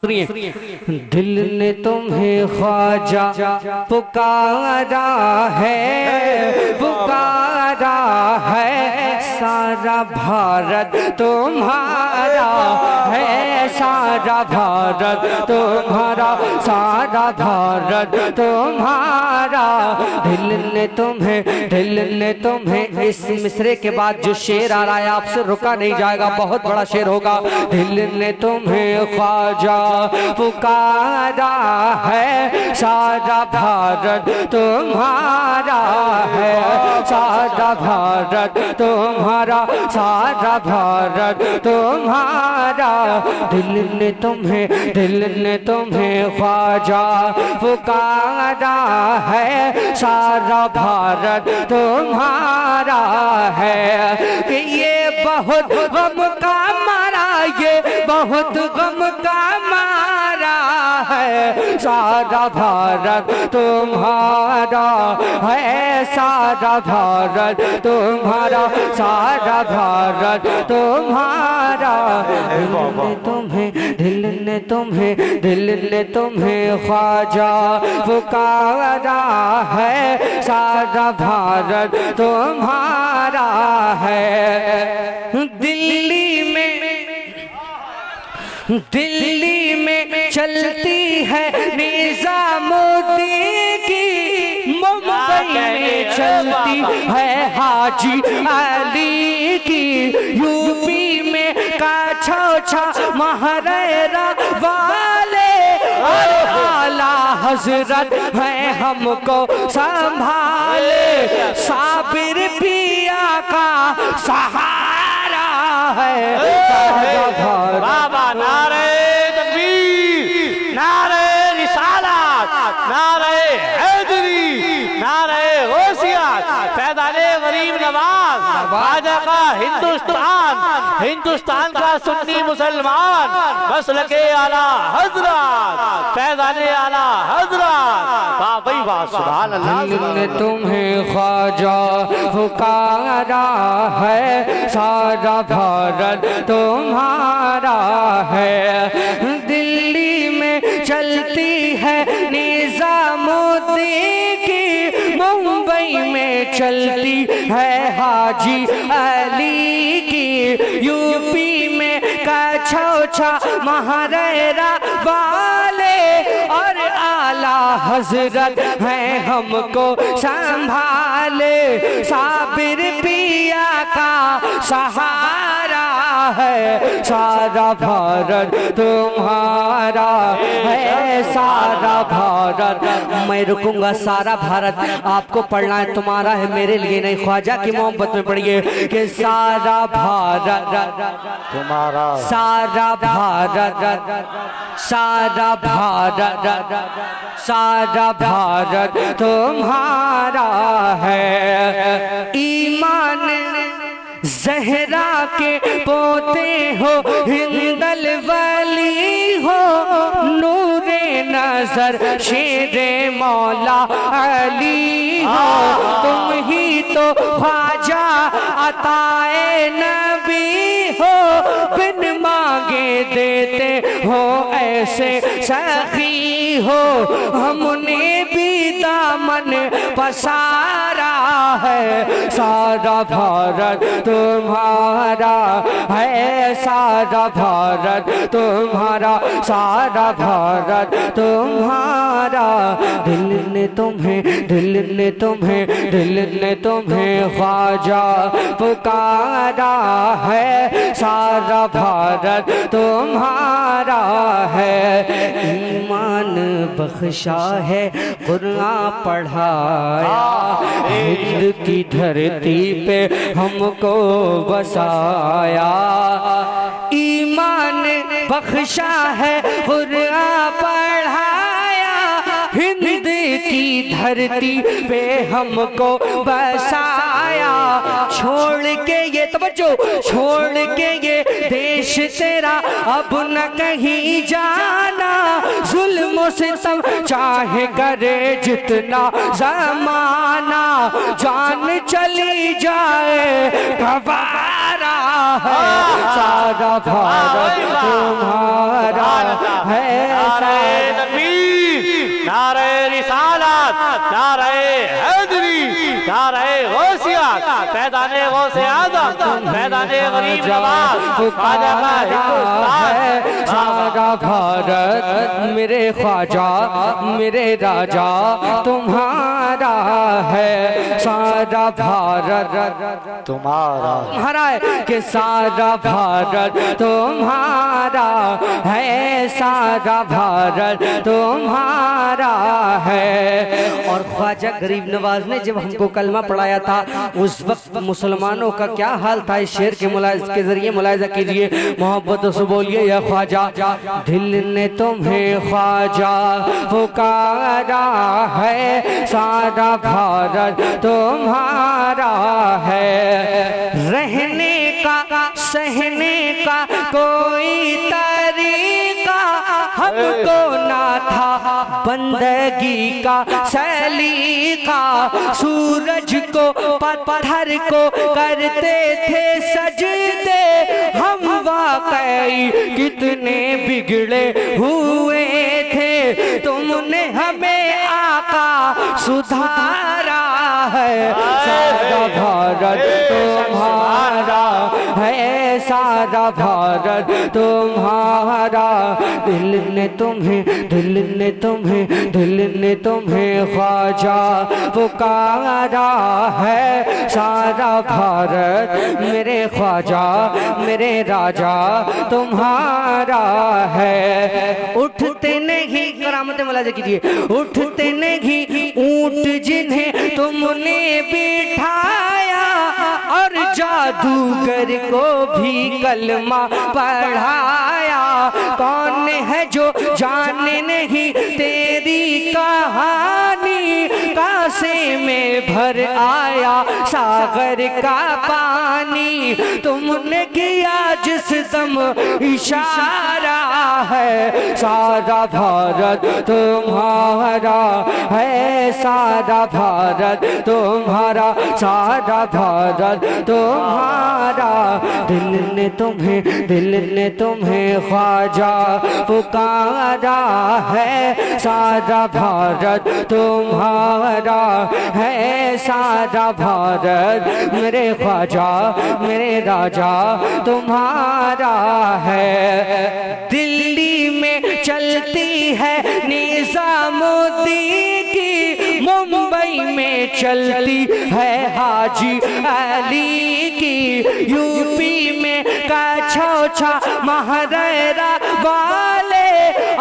दिल ने तुम्हें ख्वाजा पुकारा है, पुकारा है, सारा भारत तुम्हारा है, सारा भारत तुम्हारा, सारा भारत तुम्हारा। दिल ने तुम्हें इस मिसरे के बाद जो शेर आ रहा है आपसे रुका नहीं जाएगा, बहुत बड़ा शेर होगा। दिल ने तुम्हें ख्वाजा पुकारा है, सारा भारत तुम्हारा है, सारा भारत तुम्हारा, सारा भारत तुम्हारा। दिल ने तुम्हें ख्वाजा पुकारा है, सारा भारत तुम्हारा है। कि ये बहुत गम का मारा, ये बहुत गम का मारा है, सारा भारत तुम्हारा है, सारा भारत तुम्हारा, सारा भारत तुम्हारा। दिल ने तुम्हें ख्वाजा पुकारा है, सारा भारत तुम्हारा है। दिल्ली में चलती है निजामुद्दीन की, मुंबई में चलती है हाजी अली की, यूपी में काछौछा महरेरा वाले और आला हजरत है हमको संभाले, साबिर पिया का सहारा है। बाबा नारे तकबीर, नारे रिसालत, नारे हैदरी, नारे गौसियत, फैज़ाने गरीब नवाज, ख्वाजा का हिंदुस्तान, हिंदुस्तान का सुन्नी मुसलमान, मसलके आला हजरत, फैज़ाने आला हजरत। वाह भाई वाह, सुभान अल्लाह। दिल ने तुम्हें ख्वाजा पुकारा है, सारा भारत तुम्हारा है। दिल्ली में चलती है निजामुद्दीन की, मुंबई में चलती है हाजी अली की, यूपी में काछौछा महरेरा वाले और आला हजरत हैं हमको संभाले, साबिर पिया का सहारा है, सारा भारत तुम्हारा है, सारा भारत। मैं रुकूंगा, सारा भारत आपको पढ़ना है, तुम्हारा है, मेरे लिए नहीं। ख्वाजा की मोहब्बत में पढ़िए कि सारा भारत तुम्हारा, सारा भारत, सारा भारत, सारा भारत तुम्हारा है। ईमान ज़हरा के पोते हो, हिंदल वली हो, नूरे नजर शेरे मौला अली हो, तुम ही तो ख्वाजा अताए नबी हो, बिन मांगे देते हो ऐसे सखी हो, हमने भी दामन पसारा है, सारा भारत तुम्हारा है, सारा भारत तुम्हारा, सारा भारत तुम्हारा। दिल ने तुम्हें ख्वाजा पुकारा है, सारा भारत तुम्हारा है। ईमान बख्शा है, कुरान पढ़ाया, हिंद की धरती पे हमको बसाया। ईमान बख्शा है, कुरान पढ़ाया, हिंद की धरती पे हमको बसाया। छोड़ के ये तवज्जो, छोड़ के ये देश तेरा अब न कहीं जाना, जुल्म सितम चाहे करे जितना जमाना, जान चली जाए गवारा है, सारा भारत तुम्हारा है। नारे तकबीर, नारे रिसालत, नारे हैदरी, नारे गौसियत, फैज़ाने गौसे आज़म, फैज़ाने गरीब नवाज, ख्वाजा का हिंदुस्तान है सारा भारत मेरे ख्वाजा मेरे राजा तुम्हारा है, सारा भारत तुम्हारा तुम्हारा है कि सारा भारत तुम्हारा है, सारा भारत तुम्हारा है। और ख्वाजा गरीब नवाज ने जब हमको कलमा पढ़ाया था उस वक्त मुसलमानों का क्या हाल था, इस शेर के जरिए मुलाहिजा कीजिए। मोहब्बत से बोलिए या ख्वाजा, दिल ने तुम्हें ख्वाजा पुकारा है, सारा भारत तुम्हारा है। रहने का सहने का कोई तरीका हमको ना था, बंदगी का सलीका, सूरज को पत्थर को करते थे सजदे, हम वाकई कितने बिगड़े हुए थे, तुमने हमें आका सुधारा है, सारा भारत तुम्हारा है, सारा भारत तुम्हारा। दिल ने तुम्हें ख्वाजा पुकारा है, सारा भारत मेरे ख्वाजा मेरे राजा तुम्हारा है। उठते नहीं, करामत मुलाज़ा कीजिए, उठते नहीं ऊंट जिन्हें तुमने बिठाया, और जादूगर को भी कलमा पढ़ाया। कौन है जो जाने नहीं तेरी कहानी, कासे में भर आया सागर का पानी, तुमने किया जिस दम इशारा है, सारा भारत तुम्हारा है, सारा भारत तुम्हारा, सारा भारत तुम्हारा। दिल ने तुम्हें ख्वाजा पुकारा है, सारा भारत तुम्हारा है, सारा भारत मेरे ख्वाजा मेरे राजा तुम्हारा है। दिल्ली में चलती है निजामुद्दीन की, मुंबई में चलती है हाजी अली की, यूपी में कछौछा महारेरा वाले,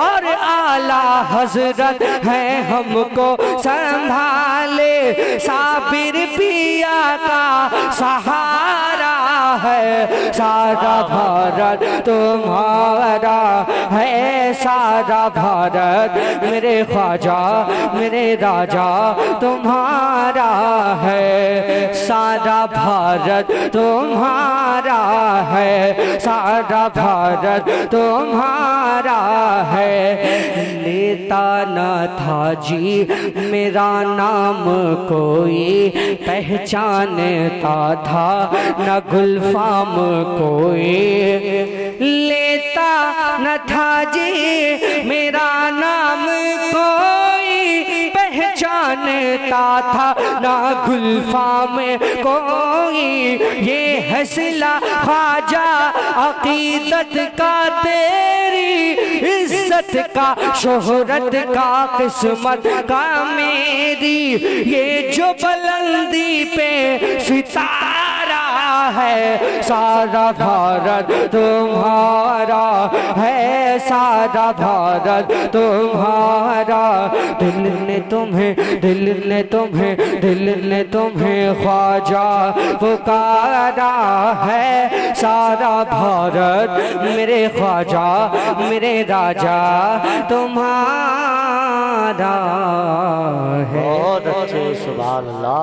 और आला हजरत है हमको संभाले, साबिर पिया का सहारा है, सारा भारत तुम्हारा है, सारा भारत मेरे ख्वाजा मेरे राजा तुम्हारा है, सारा भारत तुम्हारा है, सारा भारत तुम्हारा है। लेता न था जी मेरा नाम कोई, पहचानता था न गुलफाम कोई, लेता न था जी मेरा नाम कोई, पहचानता था ना गुलफाम कोई, ये हसला ख्वाजा अकीदत का तेरी, इज्जत का शोहरत का किस्मत का मेरी, ये जो बुलंदी पे सितारा है, सारा भारत तुम्हारा है, सारा भारत तुम्हारा। दिल ने तुम्हें ख्वाजा पुकारा है, सारा भारत मेरे ख्वाजा मेरे राजा तुम्हारा है। बहुत अच्छे, सुभान अल्लाह।